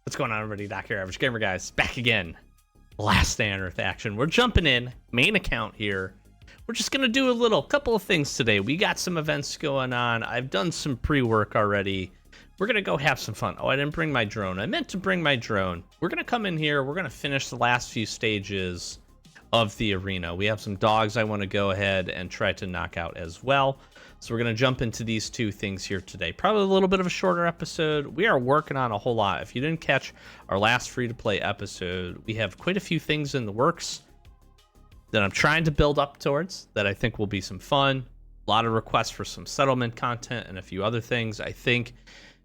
What's going on, everybody? Doc here, Average Gamer Guys, back again. Last Day on Earth action. We're jumping in, main account here. We're just gonna do a couple of things today. We got some events going on. I've done some pre-work already. We're gonna go have some fun. Oh, I didn't bring my drone. I meant to bring my drone. We're gonna come in here. We're gonna finish the last few stages of the arena. We have some dogs I want to go ahead and try to knock out as well. So we're going to jump into these two things here today. Probably a little bit of a shorter episode. We are working on a whole lot. If you didn't catch our last free-to-play episode, we have quite a few things in the works that I'm trying to build up towards that I think will be some fun. A lot of requests for some settlement content and a few other things. I think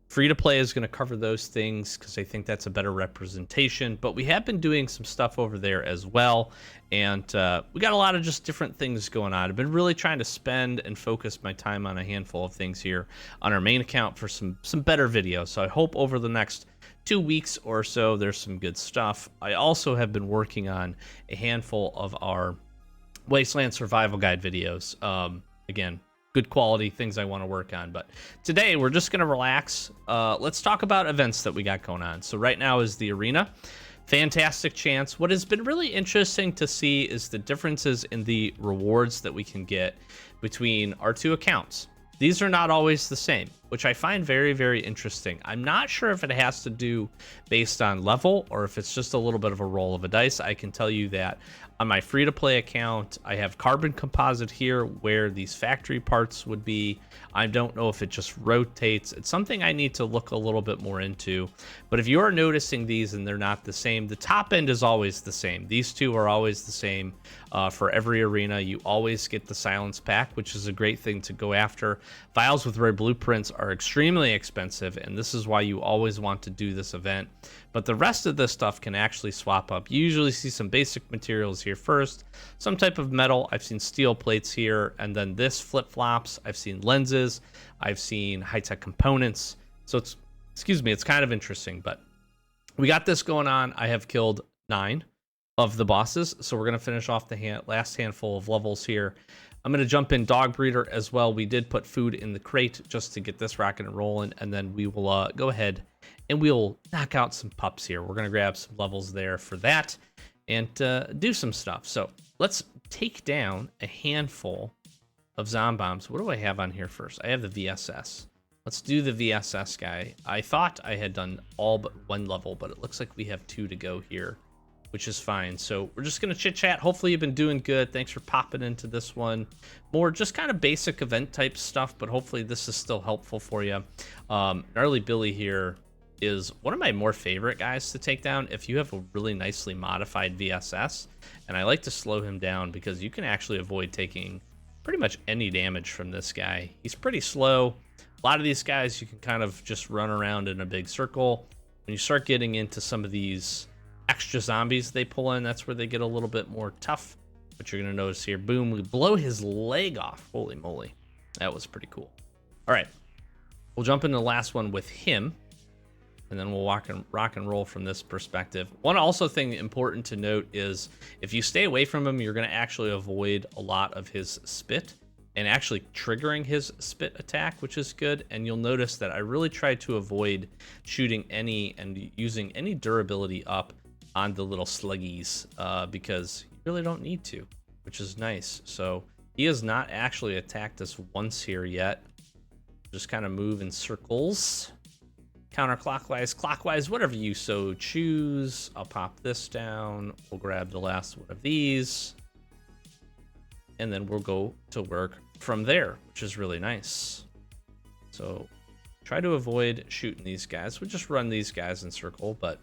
free-to-play is going to cover those things because I think that's a better representation. But we have been doing some stuff over there as well. And we got a lot of just different things going on. I've been really trying to spend and focus my time on a handful of things here on our main account for some better videos. So I hope over the next 2 weeks or so, there's some good stuff. I also have been working on a handful of our Wasteland Survival Guide videos. Again, good quality things I want to work on. But today we're just going to relax. Let's talk about events that we got going on. So right now is the arena. Fantastic chance. What has been really interesting to see is the differences in the rewards that we can get between our two accounts. These are not always the same, which I find very, very interesting. I'm not sure if it has to do based on level or if it's just a little bit of a roll of a dice. I can tell you that on my free-to-play account, I have carbon composite here where these factory parts would be. I don't know if it just rotates. It's something I need to look a little bit more into. But if you are noticing these and they're not the same, the top end is always the same. These two are always the same for every arena. You always get the silence pack, which is a great thing to go after. Vials with rare blueprints are extremely expensive, and this is why you always want to do this event. But the rest of this stuff can actually swap up. You usually see some basic materials here first, some type of metal. I've seen steel plates here, and then this flip-flops. I've seen lenses. I've seen high-tech components. So it's, it's kind of interesting, but we got this going on. I have killed 9 of the bosses, so we're going to finish off the last handful of levels here. I'm going to jump in dog breeder as well. We did put food in the crate just to get this rocking and rolling, and then we will go ahead and we'll knock out some pups here. We're going to grab some levels there for that and do some stuff. So let's take down a handful of zombombs. What do I have on here first? I have the VSS. Let's do the VSS guy. I thought I had done all but 1 level, but it looks like we have 2 to go here, which is fine. So we're just going to chit chat. Hopefully you've been doing good. Thanks for popping into this one. More just kind of basic event type stuff, but hopefully this is still helpful for you. Gnarly Billy here is one of my more favorite guys to take down if you have a really nicely modified VSS. And I like to slow him down because you can actually avoid taking pretty much any damage from this guy. He's pretty slow. A lot of these guys you can kind of just run around in a big circle. When you start getting into some of these extra zombies they pull in, that's where they get a little bit more tough. But you're gonna notice here, boom, we blow his leg off. Holy moly, that was pretty cool. All right, we'll jump into the last one with him, and then we'll rock and roll from this perspective. One also thing important to note is if you stay away from him, you're gonna actually avoid a lot of his spit and actually triggering his spit attack, which is good. And you'll notice that I really try to avoid shooting any and using any durability up on the little sluggies because you really don't need to, which is nice. So he has not actually attacked us once here yet. Just kind of move in circles, counterclockwise, clockwise, whatever you so choose. I'll pop this down. We'll grab the last one of these, and then we'll go to work from there, which is really nice. So try to avoid shooting these guys. We'll just run these guys in circle, but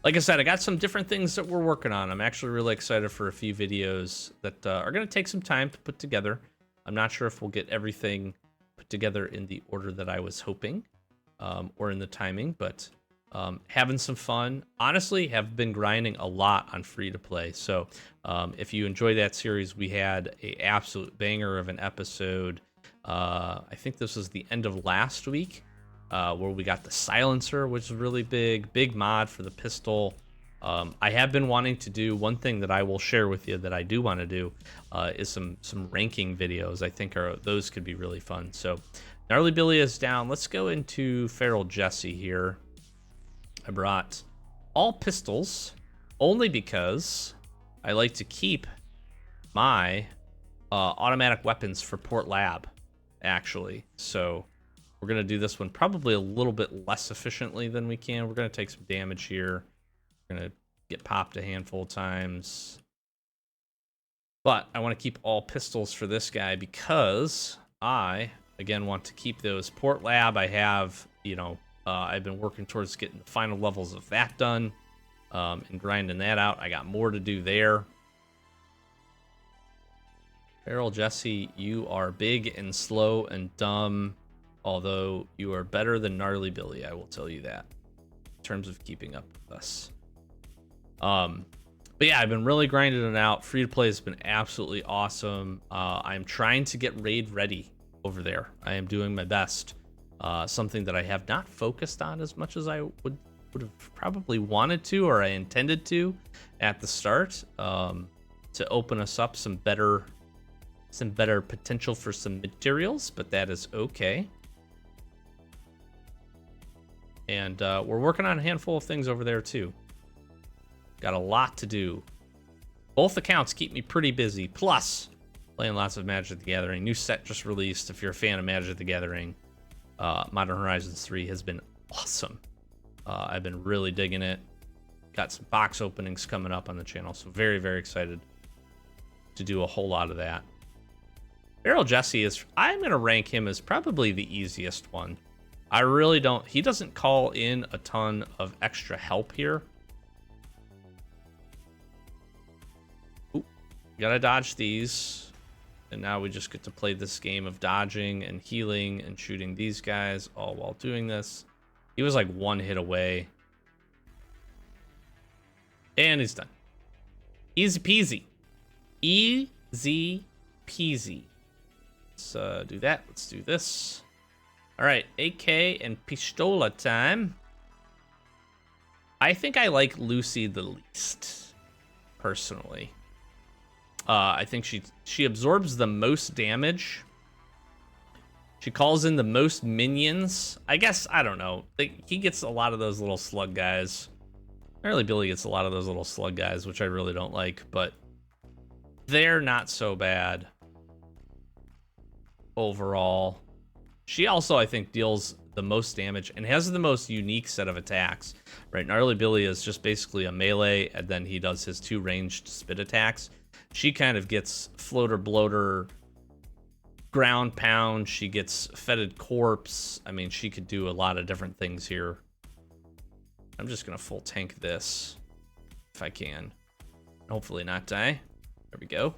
like I said, I got some different things that we're working on. I'm actually really excited for a few videos that are going to take some time to put together. I'm not sure if we'll get everything put together in the order that I was hoping or in the timing, but having some fun. Honestly, have been grinding a lot on free-to-play. So if you enjoy that series, we had an absolute banger of an episode. I think this was the end of last week. Where we got the silencer, which is really big mod for the pistol. I have been wanting to do one thing that I will share with you that I do want to do is some ranking videos. I think those could be really fun. So Gnarly Billy is down. Let's go into Feral Jesse here. I brought all pistols only because I like to keep my automatic weapons for Port Lab, actually. So we're going to do this one probably a little bit less efficiently than we can. We're going to take some damage here. We're going to get popped a handful of times. But I want to keep all pistols for this guy because I, again, want to keep those. Port Lab, I have, I've been working towards getting the final levels of that done and grinding that out. I got more to do there. Feral Jesse, you are big and slow and dumb, although you are better than Gnarly Billy, I will tell you that, in terms of keeping up with us. But yeah, I've been really grinding it out. Free to play has been absolutely awesome. I'm trying to get raid ready over there. I am doing my best. Something that I have not focused on as much as I would have probably wanted to, or I intended to at the start, to open us up some better potential for some materials, but that is okay. And we're working on a handful of things over there too. Got a lot to do. Both accounts keep me pretty busy. Plus, playing lots of Magic the Gathering. New set just released. If you're a fan of Magic the Gathering, Modern Horizons 3 has been awesome. I've been really digging it. Got some box openings coming up on the channel, so very, very excited to do a whole lot of that. Feral Jesse I'm going to rank him as probably the easiest one. He doesn't call in a ton of extra help here. Gotta dodge these, and now we just get to play this game of dodging and healing and shooting these guys all while doing this. He was like one hit away, and he's done. Easy peasy. Easy peasy. Let's do that. Let's do this. All right, AK and Pistola time. I think I like Lucy the least, personally. I think she absorbs the most damage. She calls in the most minions. I guess, I don't know. He gets a lot of those little slug guys. Apparently Billy gets a lot of those little slug guys, which I really don't like, but they're not so bad overall. She also, I think, deals the most damage and has the most unique set of attacks. Right, Gnarly Billy is just basically a melee, and then he does his 2 ranged spit attacks. She kind of gets floater, bloater, ground pound. She gets fetid corpse. I mean, she could do a lot of different things here. I'm just going to full tank this if I can. Hopefully not die. There we go.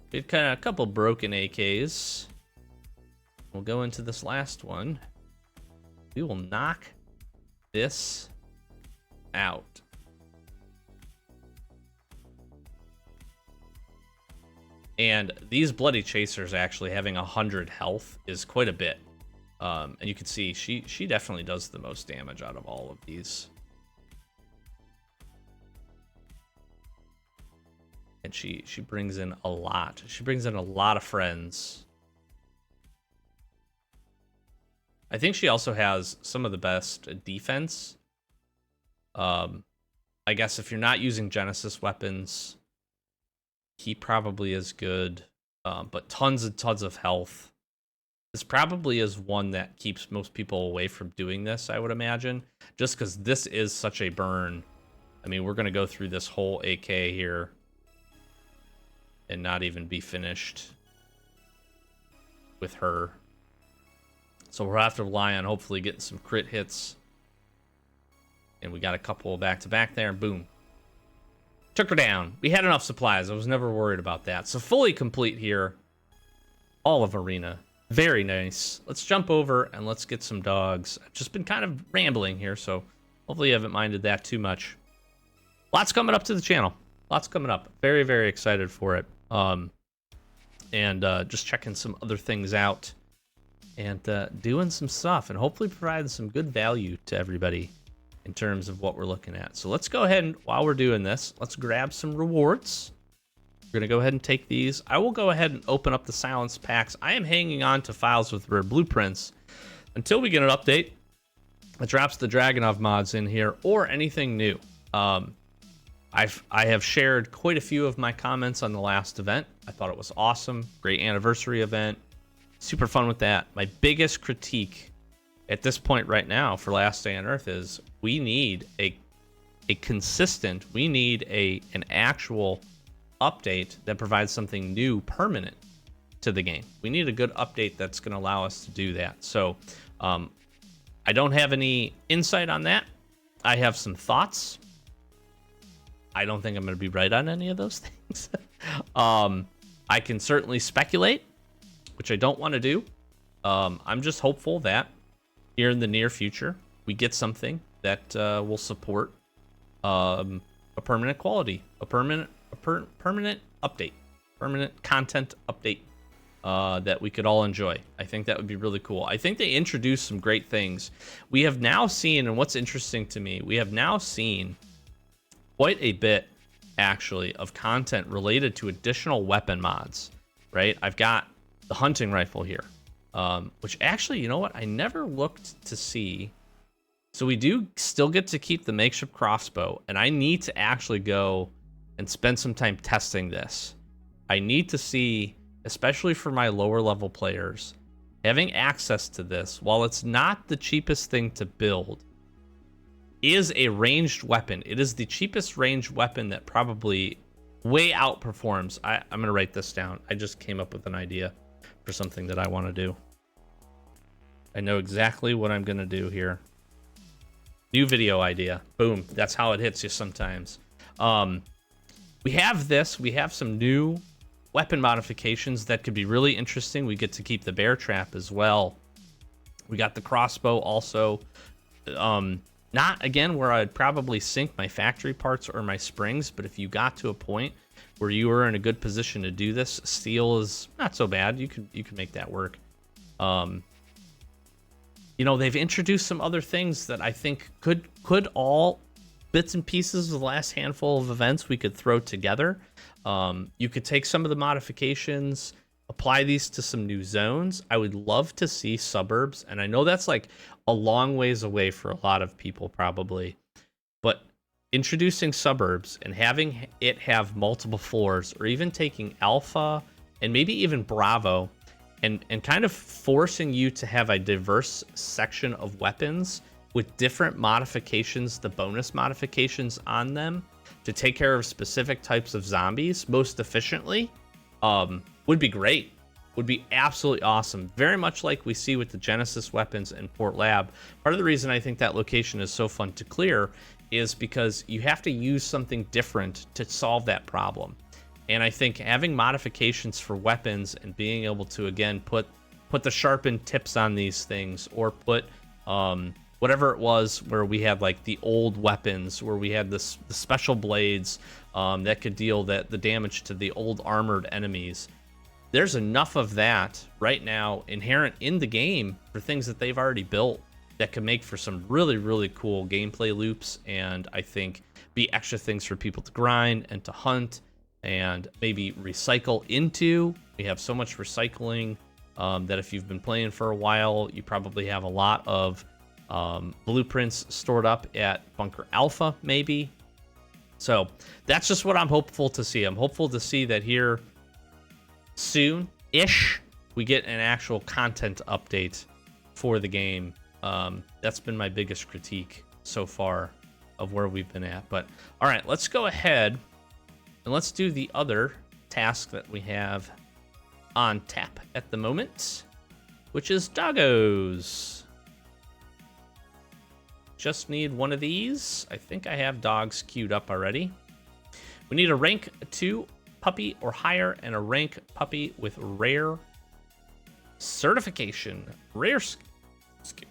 Get kind of a couple broken AKs. We'll go into this last one. We will knock this out. And these Bloody Chasers actually having 100 health is quite a bit. And you can see she definitely does the most damage out of all of these. And she brings in a lot. She brings in a lot of friends. I think she also has some of the best defense. I guess if you're not using Genesis weapons, he probably is good, but tons and tons of health. This probably is one that keeps most people away from doing this, I would imagine, just because this is such a burn. I mean, we're going to go through this whole AK here and not even be finished with her. So we'll have to rely on hopefully getting some crit hits. And we got a couple back-to-back there, and boom. Took her down. We had enough supplies. I was never worried about that. So fully complete here. All of Arena. Very nice. Let's jump over and let's get some dogs. I've just been kind of rambling here, so hopefully you haven't minded that too much. Lots coming up to the channel. Lots coming up. Very, very excited for it. Just checking some other things out. And doing some stuff. And hopefully providing some good value to everybody in terms of what we're looking at. So let's go ahead and, while we're doing this, let's grab some rewards. We're going to go ahead and take these. I will go ahead and open up the silence packs. I am hanging on to files with rare blueprints until we get an update. that drops the Dragunov mods in here or anything new. I have shared quite a few of my comments on the last event. I thought it was awesome. Great anniversary event. Super fun with that. My biggest critique at this point right now for Last Day on Earth is we need a consistent, we need an actual update that provides something new permanent to the game. We need a good update that's going to allow us to do that. So I don't have any insight on that. I have some thoughts. I don't think I'm going to be right on any of those things. I can certainly speculate, which I don't want to do. I'm just hopeful that here in the near future, we get something that will support a permanent quality, a permanent update, permanent content update that we could all enjoy. I think that would be really cool. I think they introduced some great things. We have now seen, and what's interesting to me, we have now seen quite a bit, actually, of content related to additional weapon mods, right? I've got the hunting rifle here, which actually, you know what? I never looked to see. So we do still get to keep the makeshift crossbow, and I need to actually go and spend some time testing this. I need to see, especially for my lower level players, having access to this, while it's not the cheapest thing to build, is a ranged weapon. It is the cheapest ranged weapon that probably way outperforms. I'm going to write this down. I just came up with an idea for something that I want to do. I know exactly what I'm going to do here. New video idea. Boom. That's how it hits you sometimes. We have this. We have some new weapon modifications that could be really interesting. We get to keep the bear trap as well. We got the crossbow also. Not, again, where I'd probably sink my factory parts or my springs, but if you got to a point where you were in a good position to do this, steel is not so bad. You could make that work. You know, they've introduced some other things that I think could all bits and pieces of the last handful of events we could throw together. You could take some of the modifications, apply these to some new zones. I would love to see suburbs, and I know that's like a long ways away for a lot of people probably, but introducing suburbs and having it have multiple floors, or even taking alpha and maybe even bravo and kind of forcing you to have a diverse section of weapons with different modifications, the bonus modifications on them to take care of specific types of zombies most efficiently, would be great. Would be absolutely awesome. Very much like we see with the Genesis weapons in Port Lab. Part of the reason I think that location is so fun to clear is because you have to use something different to solve that problem. And I think having modifications for weapons and being able to, again, put the sharpened tips on these things, or put whatever it was where we had like the old weapons where we had the special blades that could deal the damage to the old armored enemies. There's enough of that right now inherent in the game for things that they've already built that can make for some really, really cool gameplay loops, and I think be extra things for people to grind and to hunt and maybe recycle into. We have so much recycling that if you've been playing for a while, you probably have a lot of blueprints stored up at Bunker Alpha, maybe. So that's just what I'm hopeful to see. I'm hopeful to see that here soon-ish we get an actual content update for the game. That's been my biggest critique so far of where we've been at. But all right, let's go ahead and let's do the other task that we have on tap at the moment, which is doggos. Just need one of these. I think I have dogs queued up already. We need a rank 2 puppy or higher and a rank puppy with rare certification. Rare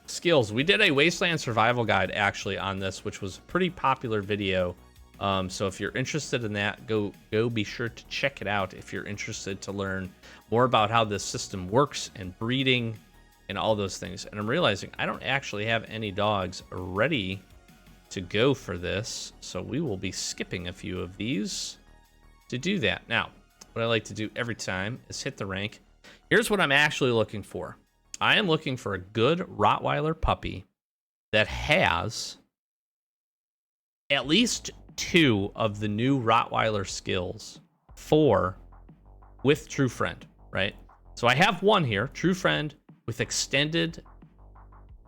skills. We did a Wasteland survival guide actually on this, which was a pretty popular video. So if you're interested in that, go be sure to check it out if you're interested to learn more about how this system works and breeding and all those things. And I'm realizing I don't actually have any dogs ready to go for this, so we will be skipping a few of these to do that. Now, what I like to do every time is hit the rank. Here's what I'm actually looking for. I am looking for a good Rottweiler puppy that has at least 2 of the new Rottweiler skills with True Friend, right? So I have one here, True Friend with extended,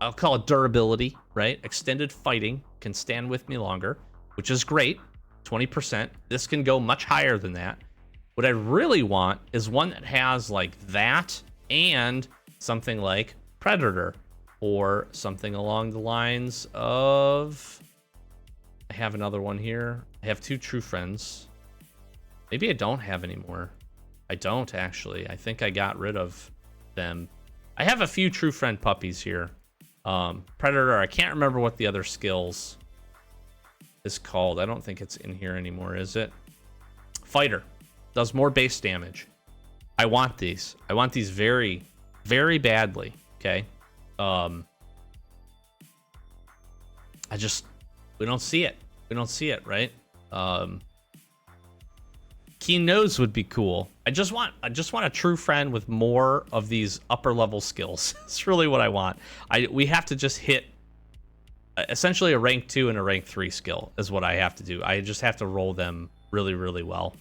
I'll call it durability, right? Extended fighting, can stand with me longer, which is great, 20%. This can go much higher than that. What I really want is one that has like that and something like Predator or something along the lines of, I have another one here. I have 2 True Friends. Maybe I don't have any more. I don't actually. I think I got rid of them. I have a few True Friend puppies here. Predator, I can't remember what the other skills is called. I don't think it's in here anymore, is it? Fighter. Does more base damage. I want these. I want these very, very badly. Okay. We don't see it. We don't see it, right? Keen Nose would be cool. I just want a True Friend with more of these upper level skills. It's really what I want. We have to just hit essentially a rank 2 and a rank 3 skill is what I have to do. I just have to roll them really, really well.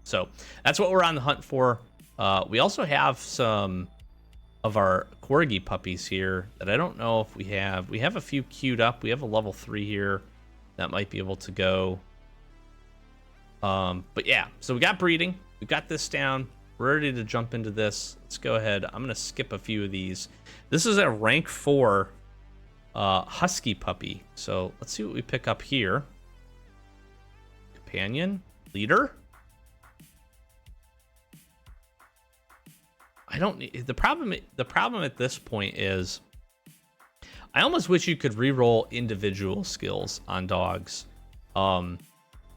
So that's what we're on the hunt for. We also have some of our Corgi puppies here that I don't know if we have. We have a few queued up. We have a level 3 here that might be able to go. But yeah, so we got breeding. We've got this down. We're ready to jump into this. Let's go ahead. I'm going to skip a few of these. This is a rank 4 husky puppy. So let's see what we pick up here. Companion, leader. I don't need the problem at this point is I almost wish you could re-roll individual skills on dogs.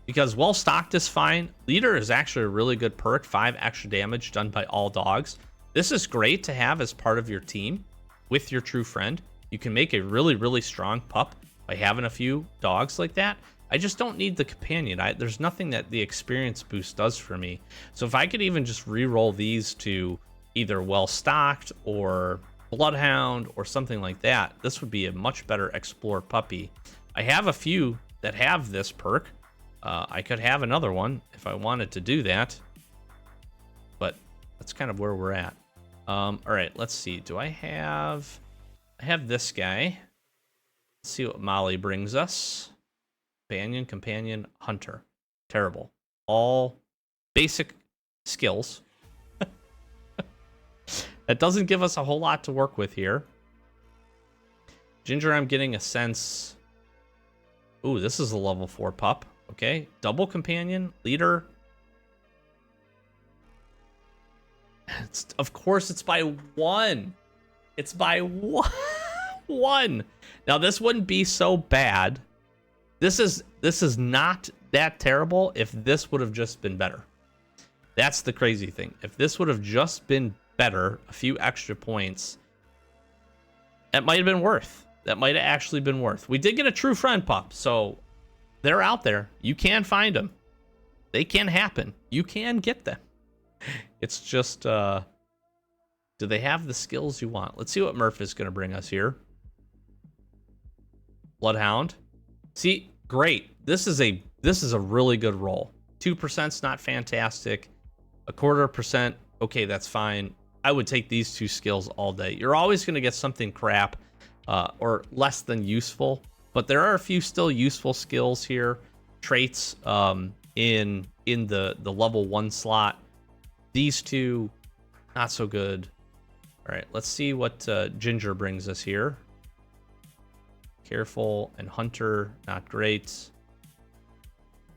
Because well stocked is fine. Leader is actually a really good perk, 5 extra damage done by all dogs. This is great to have as part of your team with your True Friend. You can make a really, really strong pup by having a few dogs like that. I just don't need the companion. There's nothing that the experience boost does for me. So if I could even just re-roll these to either well stocked or Bloodhound or something like that, this would be a much better Explore puppy. I have a few that have this perk. I could have another one if I wanted to do that, but that's kind of where we're at. All right, let's see. I have this guy. Let's see what Molly brings us. Companion, hunter. Terrible. All basic skills. That doesn't give us a whole lot to work with here. Ginger, I'm getting a sense. Ooh, this is a level 4 pup. Okay, double companion, leader. Of course, it's by 1. It's by 1. Now, this wouldn't be so bad. This is not that terrible if this would have just been better. That's the crazy thing. If this would have just been better, a few extra points, that might have been worth. That might have actually been worth. We did get a True Friend pup, so they're out there. You can find them. They can happen. You can get them. It's just, do they have the skills you want? Let's see what Murph is going to bring us here. Bloodhound. See, great. This is a really good roll. 2%'s not fantastic. 0.25%, okay, that's fine. I would take these 2 skills all day. You're always going to get something crap or less than useful. But there are a few still useful skills here, traits in the level 1 slot. These 2, not so good. All right, let's see what Ginger brings us here. Careful and Hunter, not great.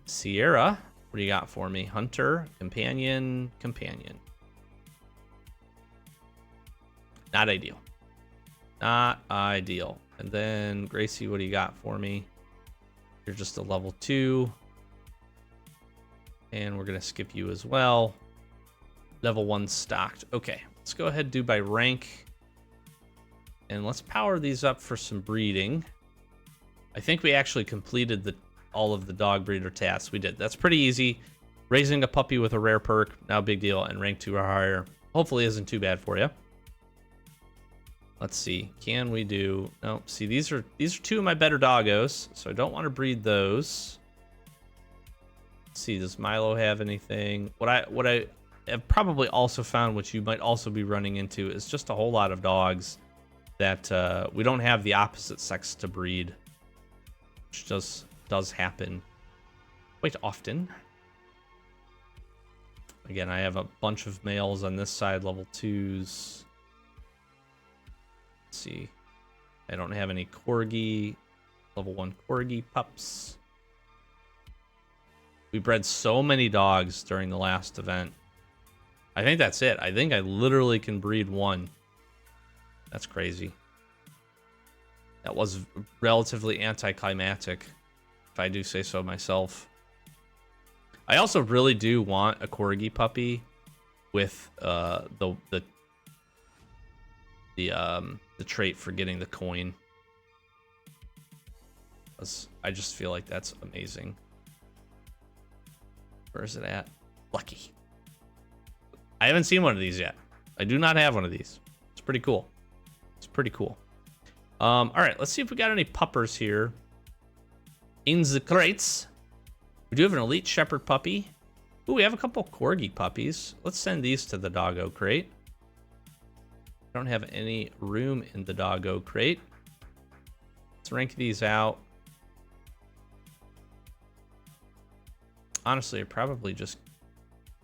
Sierra, what do you got for me? Hunter, companion. Not ideal. Not ideal. And then, Gracie, what do you got for me? You're just a level 2. And we're going to skip you as well. Level 1 stocked. Okay, let's go ahead and do by rank. And let's power these up for some breeding. I think we actually completed all of the dog breeder tasks. We did. That's pretty easy. Raising a puppy with a rare perk, now big deal. And rank 2 or higher. Hopefully isn't too bad for you. Let's see. Can we do... No, see, these are two of my better doggos, so I don't want to breed those. Let's see, does Milo have anything? What I have probably also found, which you might also be running into, is just a whole lot of dogs that we don't have the opposite sex to breed, which does happen quite often. Again, I have a bunch of males on this side, level 2s. Let's see. I don't have any Corgi, level 1 Corgi pups. We bred so many dogs during the last event. I think that's it. I think I literally can breed one. That's crazy. That was relatively anticlimactic, if I do say so myself. I also really do want a Corgi puppy with the trait for getting the coin. I just feel like that's amazing. Where is it at? Lucky. I haven't seen one of these yet. I do not have one of these. It's pretty cool. It's pretty cool. All right, let's see if we got any puppers here. In the crates. We do have an elite shepherd puppy. Ooh, we have a couple Corgi puppies. Let's send these to the doggo crate. I don't have any room in the doggo crate. Let's rank these out. Honestly, I'd probably just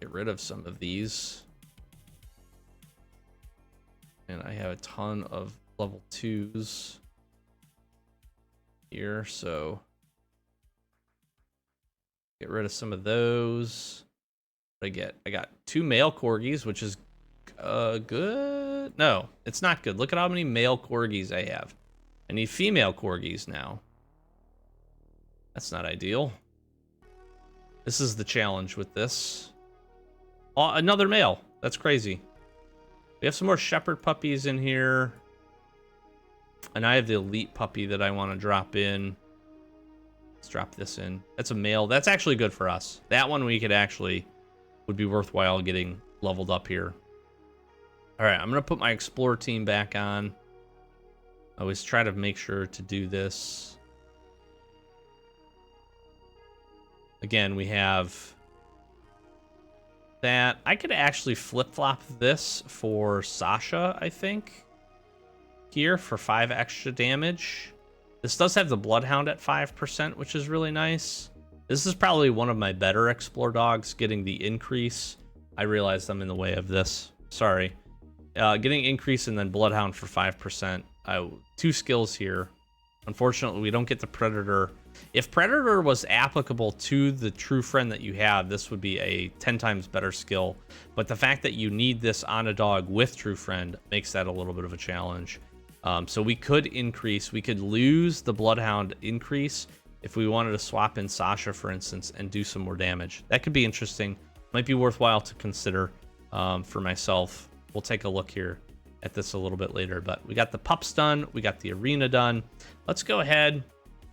get rid of some of these. And I have a ton of level 2s here, so get rid of some of those. What I got 2 male Corgis, which is good. No, it's not good. Look at how many male Corgis I have. I need female Corgis now. That's not ideal. This is the challenge with this. Oh, another male. That's crazy. We have some more shepherd puppies in here. And I have the elite puppy that I want to drop in. Let's drop this in. That's a male. That's actually good for us. That one we could actually... would be worthwhile getting leveled up here. Alright, I'm going to put my Explorer team back on. I always try to make sure to do this. Again, we have that. I could actually flip-flop this for Sasha, I think. Here for 5 extra damage. This does have the Bloodhound at 5%, which is really nice. This is probably one of my better Explore dogs, getting the increase. I realized I'm in the way of this. Sorry. Getting increase and then Bloodhound for 5%. 2 skills here. Unfortunately, we don't get the Predator. If Predator was applicable to the True Friend that you have, this would be a 10 times better skill. But the fact that you need this on a dog with True Friend makes that a little bit of a challenge. So we could increase. We could lose the Bloodhound increase if we wanted to swap in Sasha, for instance, and do some more damage. That could be interesting. Might be worthwhile to consider for myself. We'll take a look here at this a little bit later. But we got the pups done. We got the arena done. Let's go ahead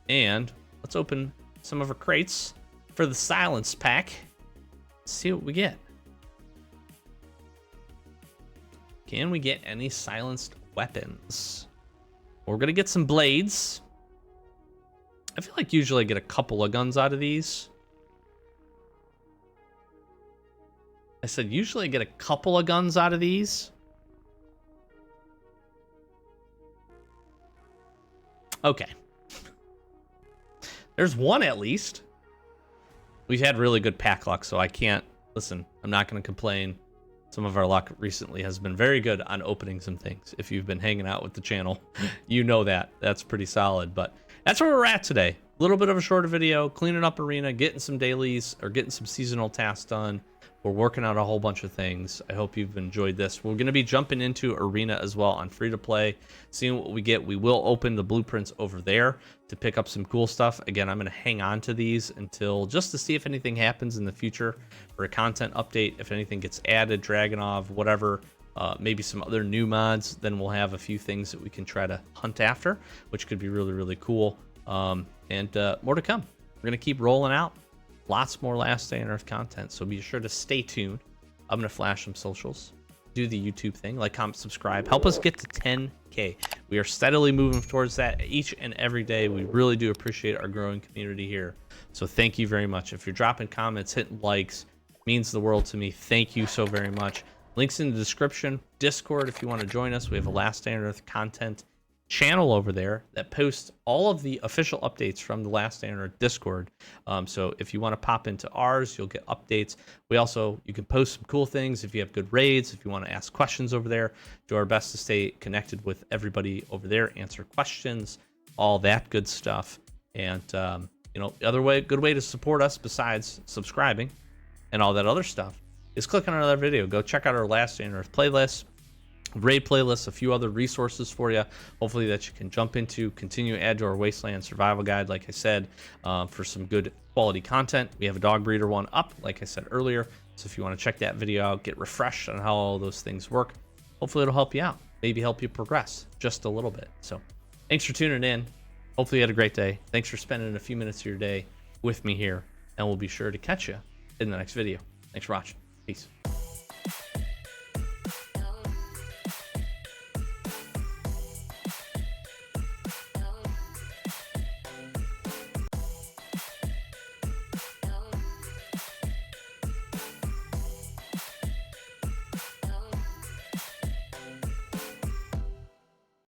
and let's open some of our crates for the silence pack. Let's see what we get. Can we get any silenced weapons? We're going to get some blades. I feel like usually I get a couple of guns out of these. I said usually I get a couple of guns out of these. Okay. There's one at least. We've had really good pack luck, so I can't... Listen, I'm not going to complain. Some of our luck recently has been very good on opening some things. If you've been hanging out with the channel, you know that. That's pretty solid. But that's where we're at today. A little bit of a shorter video, cleaning up arena, getting some dailies, or getting some seasonal tasks done. We're working out a whole bunch of things. I hope you've enjoyed this. We're going to be jumping into arena as well on free-to-play, seeing what we get. We will open the blueprints over there to pick up some cool stuff. Again, I'm going to hang on to these until just to see if anything happens in the future for a content update. If anything gets added, Dragonov, whatever, maybe some other new mods, then we'll have a few things that we can try to hunt after, which could be really, really cool. And more to come. We're going to keep rolling out. Lots more Last Day on Earth content, so be sure to stay tuned. I'm going to flash some socials, do the YouTube thing, like, comment, subscribe. Help us get to 10K 50K. We are steadily moving towards that each and every day. We really do appreciate our growing community here. So thank you very much. If you're dropping comments, hitting likes, means the world to me. Thank you so very much. Links in the description. Discord, if you want to join us. We have a Last Stand on Earth content channel over there that posts all of the official updates from the Last Stand on Earth Discord. So if you want to pop into ours, you'll get updates. You can post some cool things if you have good raids, if you want to ask questions over there. Do our best to stay connected with everybody over there, answer questions, all that good stuff. And good way to support us besides subscribing and all that other stuff is click on another video. Go check out our Last Stand on Earth playlist, raid playlists, a few other resources for you, hopefully that you can jump into, continue to add to our Wasteland Survival Guide, like I said, for some good quality content. We have a dog breeder one up, like I said earlier, so if you want to check that video out, get refreshed on how all those things work, hopefully it'll help you out, maybe help you progress just a little bit. So thanks for tuning in. Hopefully you had a great day. Thanks for spending a few minutes of your day with me here, and we'll be sure to catch you in the next video. Thanks for watching. Peace.